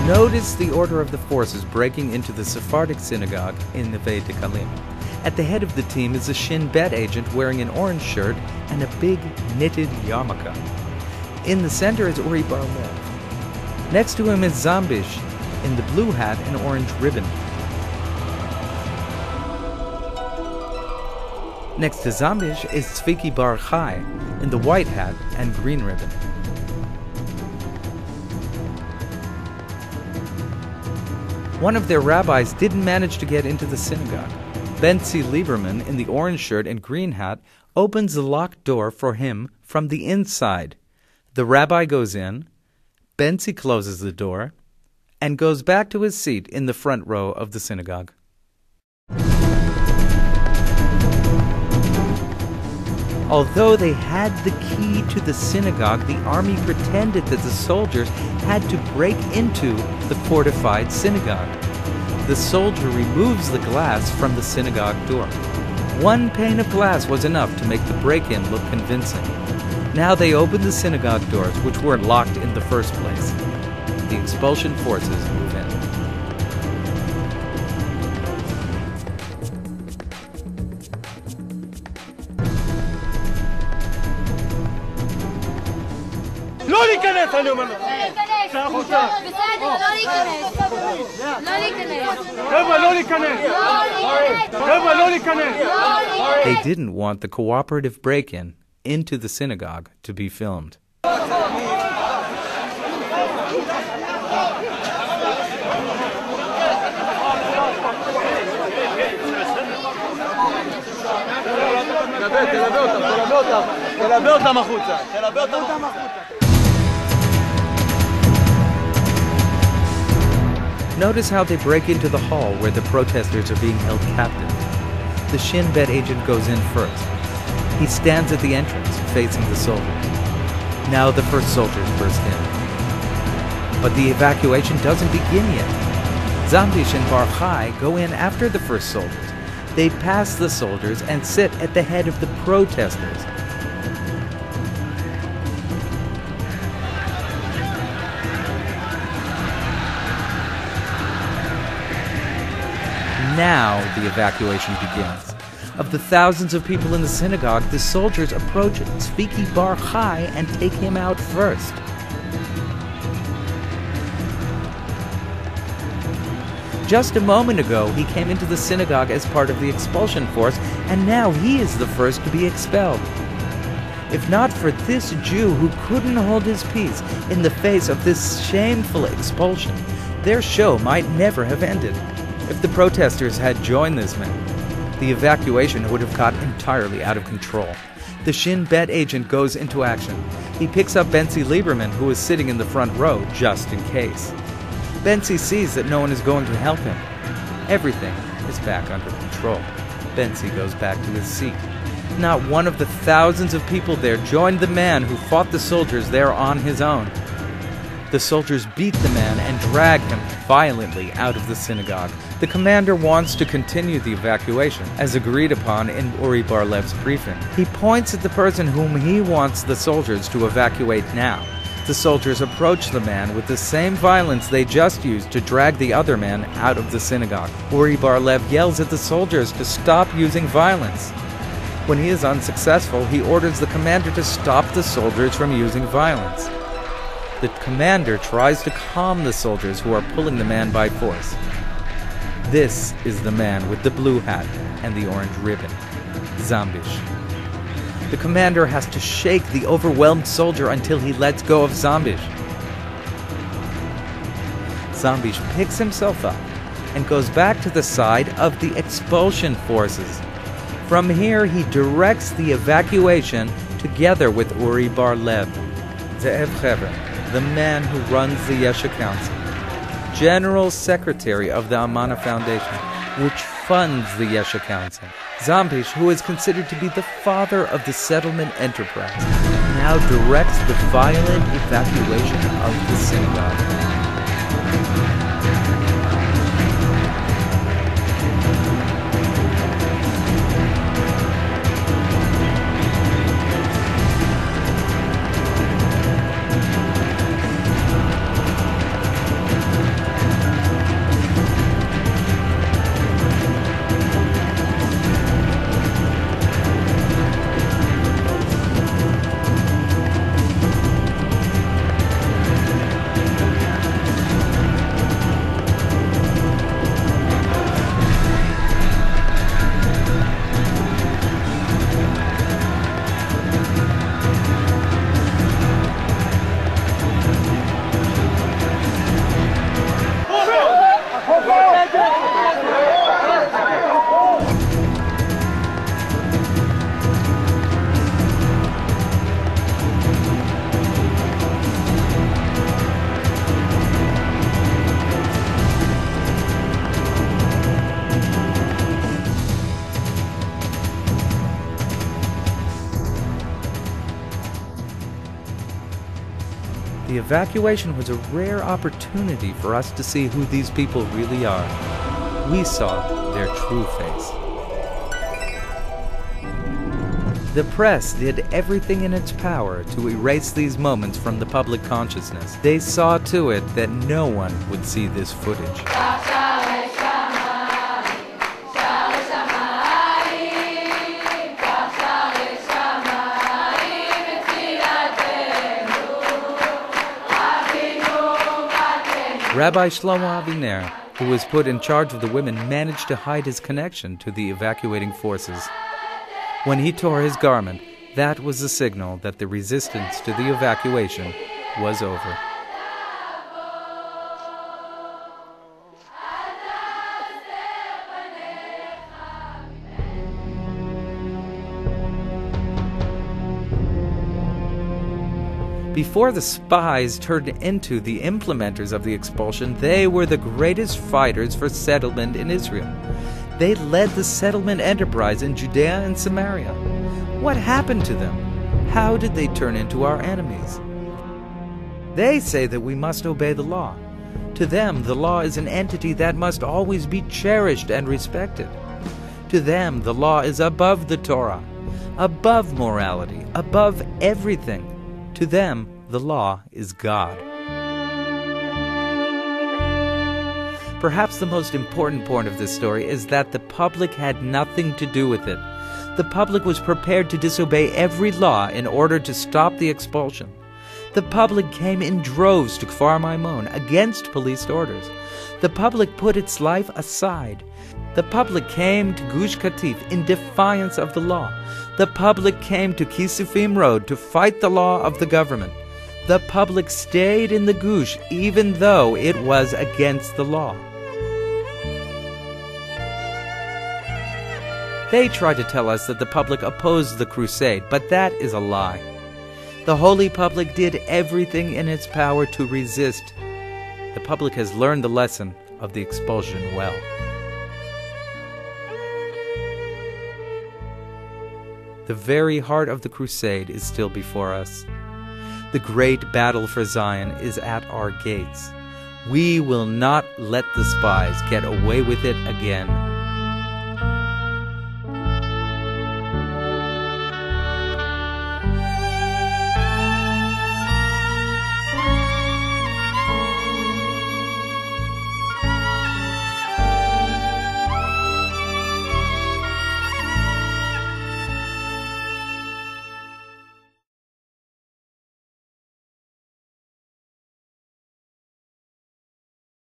Notice the order of the forces breaking into the Sephardic synagogue in Neve Dekalim. At the head of the team is a Shin Bet agent wearing an orange shirt and a big knitted yarmulke. In the center is Uri Bar Lev. Next to him is Zambish in the blue hat and orange ribbon. Next to Zambish is Tzviki Bar Chai in the white hat and green ribbon. One of their rabbis didn't manage to get into the synagogue. Bentzi Lieberman, in the orange shirt and green hat, opens the locked door for him from the inside. The rabbi goes in, Bentzi closes the door, and goes back to his seat in the front row of the synagogue. Although they had the key to the synagogue, the army pretended that the soldiers had to break into the fortified synagogue. The soldier removes the glass from the synagogue door. One pane of glass was enough to make the break-in look convincing. Now they open the synagogue doors, which were locked in the first place. The expulsion forces move in. לא להיכנס, אני אומר לך. צא החוצה. בסדר, לא להיכנס. לא להיכנס. חבר'ה, לא להיכנס. חבר'ה, לא להיכנס. They didn't want the cooperative break-in into the synagogue to be filmed. תלווה אותם החוצה. תלווה אותם החוצה. Notice how they break into the hall where the protesters are being held captive. The Shin Bet agent goes in first. He stands at the entrance, facing the soldiers. Now the first soldiers burst in. But the evacuation doesn't begin yet. Zambish and Bar Chai go in after the first soldiers. They pass the soldiers and sit at the head of the protesters. Now the evacuation begins. Of the thousands of people in the synagogue, the soldiers approach Tzviki Bar Chai and take him out first. Just a moment ago, he came into the synagogue as part of the expulsion force, and now he is the first to be expelled. If not for this Jew who couldn't hold his peace in the face of this shameful expulsion, their show might never have ended. If the protesters had joined this man, the evacuation would have got entirely out of control. The Shin Bet agent goes into action. He picks up Bentzi Lieberman, who is sitting in the front row, just in case. Bentzi sees that no one is going to help him. Everything is back under control. Bentzi goes back to his seat. Not one of the thousands of people there joined the man who fought the soldiers there on his own. The soldiers beat the man and drag him violently out of the synagogue. The commander wants to continue the evacuation, as agreed upon in Uri Bar Lev's briefing. He points at the person whom he wants the soldiers to evacuate now. The soldiers approach the man with the same violence they just used to drag the other man out of the synagogue. Uri Bar Lev yells at the soldiers to stop using violence. When he is unsuccessful, he orders the commander to stop the soldiers from using violence. The commander tries to calm the soldiers who are pulling the man by force. This is the man with the blue hat and the orange ribbon, Zambish. The commander has to shake the overwhelmed soldier until he lets go of Zambish. Zambish picks himself up and goes back to the side of the expulsion forces. From here, he directs the evacuation together with Uri Bar Lev, Ze'ev Hever, the man who runs the Yesha Council, General Secretary of the Amana Foundation, which funds the Yesha Council. Zambish, who is considered to be the father of the settlement enterprise, now directs the violent evacuation of the synagogue. The evacuation was a rare opportunity for us to see who these people really are. We saw their true face. The press did everything in its power to erase these moments from the public consciousness. They saw to it that no one would see this footage. Rabbi Shlomo Aviner, who was put in charge of the women, managed to hide his connection to the evacuating forces. When he tore his garment, that was a signal that the resistance to the evacuation was over. Before the spies turned into the implementers of the expulsion, they were the greatest fighters for settlement in Israel. They led the settlement enterprise in Judea and Samaria. What happened to them? How did they turn into our enemies? They say that we must obey the law. To them, the law is an entity that must always be cherished and respected. To them, the law is above the Torah, above morality, above everything. To them, the law is God. Perhaps the most important point of this story is that the public had nothing to do with it. The public was prepared to disobey every law in order to stop the expulsion. The public came in droves to Kfar Maimon against police orders. The public put its life aside. The public came to Gush Katif in defiance of the law. The public came to Kisufim Road to fight the law of the government. The public stayed in the Gush even though it was against the law. They try to tell us that the public opposed the crusade, but that is a lie. The holy public did everything in its power to resist. The public has learned the lesson of the expulsion well. The very heart of the crusade is still before us. The great battle for Zion is at our gates. We will not let the spies get away with it again.